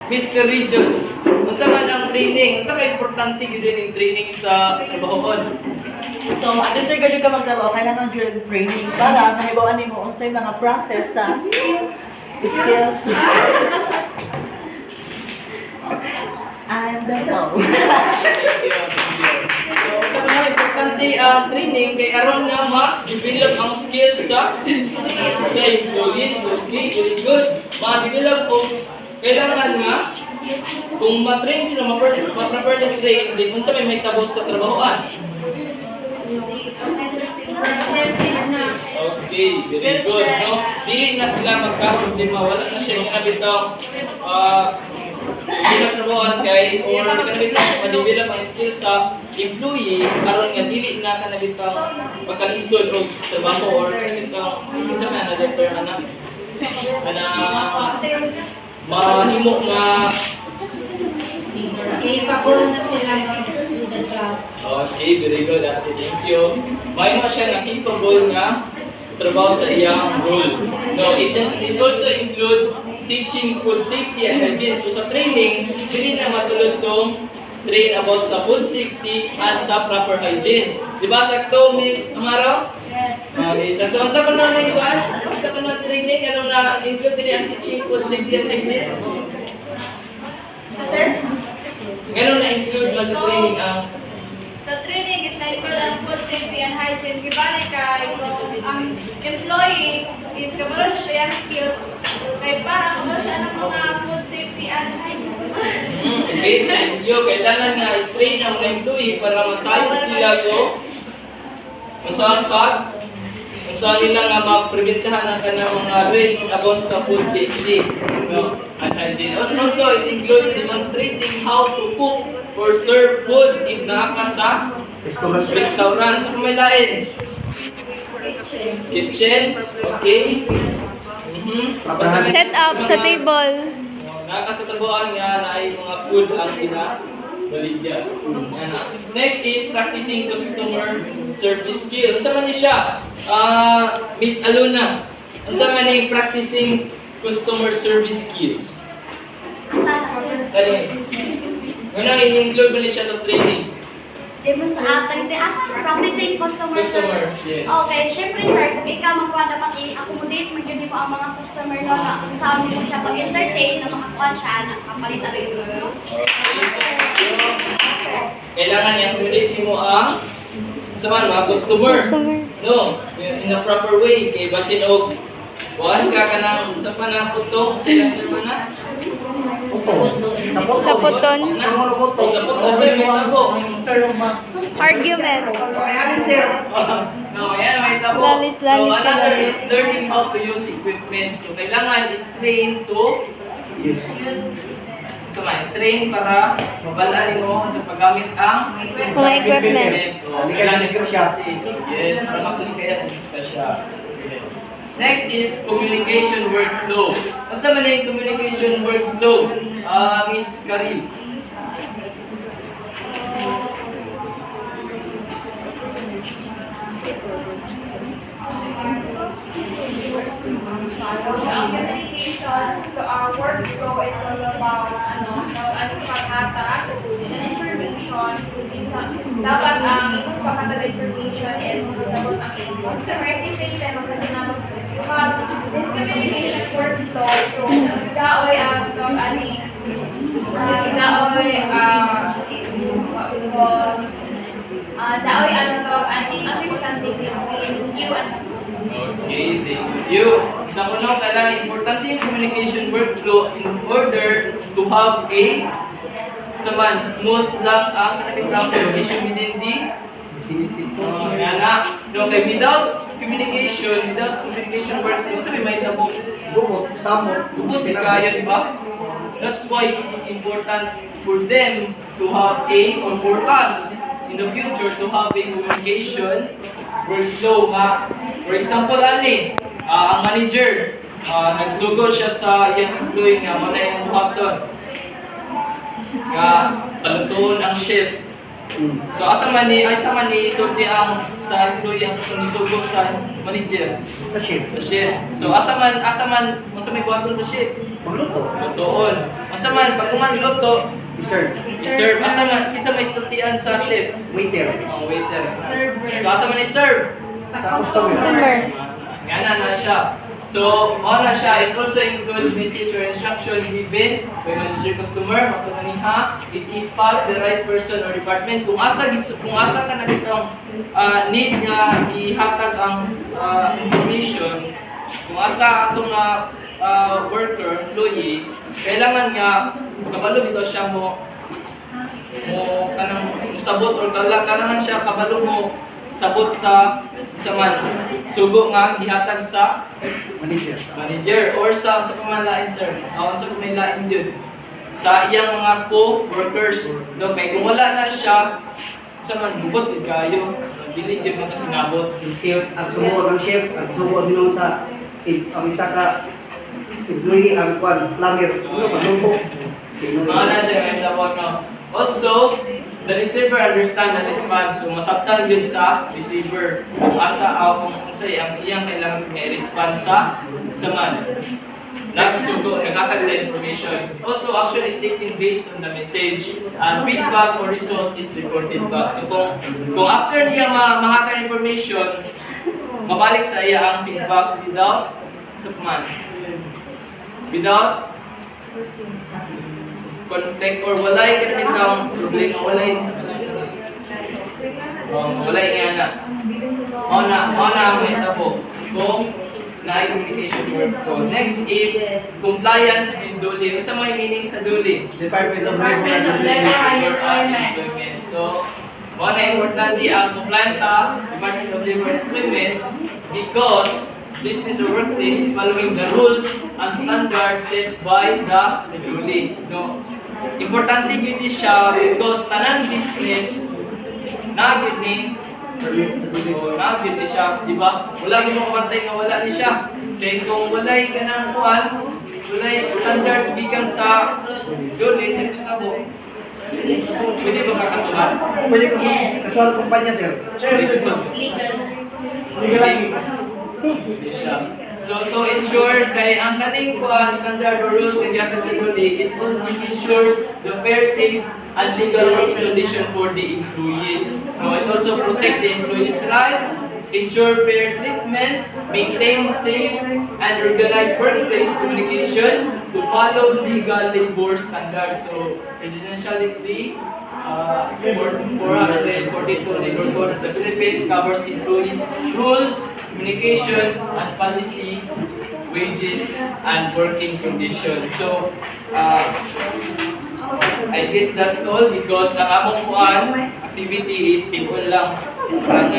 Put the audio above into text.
Mr. Region. Unsa man ang training? Unsa ka importante gyud ning training sa trabahoon? So, addition ka ka magtrabaho, kailangan during training para mahibawan nimo unsay mga process sa skills. And that's all. So, unsa man ang importante ang training kay aron nga ma-develop ang skills sa employees. Okay, very good. Ma-develop o kailangan nga kung ma-train sila, ma-properly train, din unsa may tabos sa trabahoan. Okay, very good, no? Dili na sila magka-problema, wala na siya nga bitaw hindi na trabahoan kay or kanabitaw ma-develop ang skills sa employee aron nga dili na kanabitaw magkalisod og trabaho or kanabitaw unsa man na doctor ana mahimo nga capable na sila do the job. okay, very good, ate. Thank you. Mahimo siya na capable nga trabaho sa iyang role. No, it also include teaching food safety and hygiene. So sa training, dili na masulod tong train about sa food safety and sa proper hygiene. Di ba sakto, Miss Amaro? Yes. Okay, so sa kuno na iban, sa kuno training ano na include dili ang teaching food safety and hygiene? Sir? Ganun na include ba sa training ang Sa training is like ang food safety and hygiene. Gibali ka, ang employees is kabalo siya sa iyang skills. Kaya para kabalo siya ng mga food safety and hygiene. okay, thank you. Kailangan nga i-train ang mga employee para masayon sila so kung saan nila nga mapreventahan ang kanang mga risk about sa food safety, and hygiene. Also, it includes demonstrating how to cook or serve food if naaka sa restaurant. So, kung may lain? Kitchen. Okay. Set up sa table. Naaka sa tabuan nga na ay mga food ang baligya. Next is practicing customer service skill. Unsa man ni siya? Miss Aluna. Unsa man ni practicing customer service skills? Dali. Ano i-include ba ni siya sa training? Even sa atang practicing customer service. Yes. Okay, syempre sir, kung ikaw magkuha dapat i-accommodate mo yun mo ang mga customer no, na saan mo siya pag-entertain na makakuha siya na kapalit na rin. Kailangan i-accommodate mo ang mga customer. No, in a proper way. Kay basin og kuhan ka kanang sa panaputong sila na Sa puton. sa puton sa may tabo. Argument. No, yan may tabo. Lalis, So lalis, another lalis. is learning how to use equipment. So kailangan i-train to use. So train para mabalaan mo sa paggamit ang Mga equipment. Yes, para makikaya ang diskusya. Next is communication workflow. Asa man yung communication workflow? Miss Karil. Ang communication to our workflow is all about paghatag ng information. Dapat ang itong paghatag ng information is masagot ang input. So, recognition, masasinabot you have this communication workflow. So, daoy ang daoy ang understanding between you and Okay, thank you. Isa ko nung kailangan importante yung communication workflow in order to have a smooth lang ang communication within the vicinity. So, without communication workflow, sabi may tabong gubot kaya, di ba? That's why it is important for them to have or for us in the future to have a communication workflow. For example, ang manager, nagsugo siya sa iyang employee nga wala yung buhaton. Nga palutuon ang shift. So asa man ni sulti ang sa employee ang nisugo sa manager sa shift. So asa man unsa may buhaton sa shift? Lutuon. Asa man pag kuman luto, Sir, i-serve. Asa man kinsa may sultian sa chef? waiter. Oh, waiter. So asa man i-serve? Sa customer. Customer. Yan na siya. So, na siya. It also includes message or instruction given by manager customer. Matulaniha, it is past the right person or department. Kung asa ka na ditong need nga ihatag ang information, kung asa atong worker, employee, kailangan nga kabalo dito siya mo kanang sabot or kailangan siya kabalo mo sabot sa man sugo nga gihatag sa manager or sa pamalain term sa pamalain yun sa iyang mga co-workers no kay kung wala na siya sa man bubot kayo dili gyud man kasinabot Chef, ang sumo ng chef, ang sumo nung sa ang isa ka employee ang kwan plumber. Ano pagluto? na siya may tawag no. Also, the receiver understand and respond. So, masabtan yun sa receiver. Kung asa kung unsay ang iyang kailangan nga i-respond sa man. Nagsugo, naghatag sa information. Also, action is taken based on the message and feedback or result is reported back. So, kung after niya mahatag information, mabalik sa iya ang feedback without without conflict or walay ka namin kang problema, walay nga na. Ona ang metabo kung na-communication workflow. Next is compliance with duly. Sa mga meaning sa duly? Department of Department of Labor and Employment. So, na importante ang compliance sa Department of Labor and Employment because business or workplace is following the rules and standards set by the duly. No? Importante yun siya because tanan business na yun ni siya, di ba? Wala yung mga kapantay nga wala ni siya. Kaya kung walay ka ng kuhan, walay standards gikan sa duly, sa kitabo, pwede ba kakasuhan? Pwede ko kasual kumpanya, sir. Pwede kasuhan. Hindi siya. So to ensure kay ang kaning standard or rules nga gihatag sa duly, it ensures the fair, safe, and legal working condition for the employees. Now, it also protect the employees' right, ensure fair treatment, maintain safe and organized workplace communication to follow legal labor standards. So, Presidential Decree 442 Labor Code of the Philippines covers employees' rules, communication, and policy, wages, and working conditions. So, I guess that's all because ang among activity is tipon lang. Ang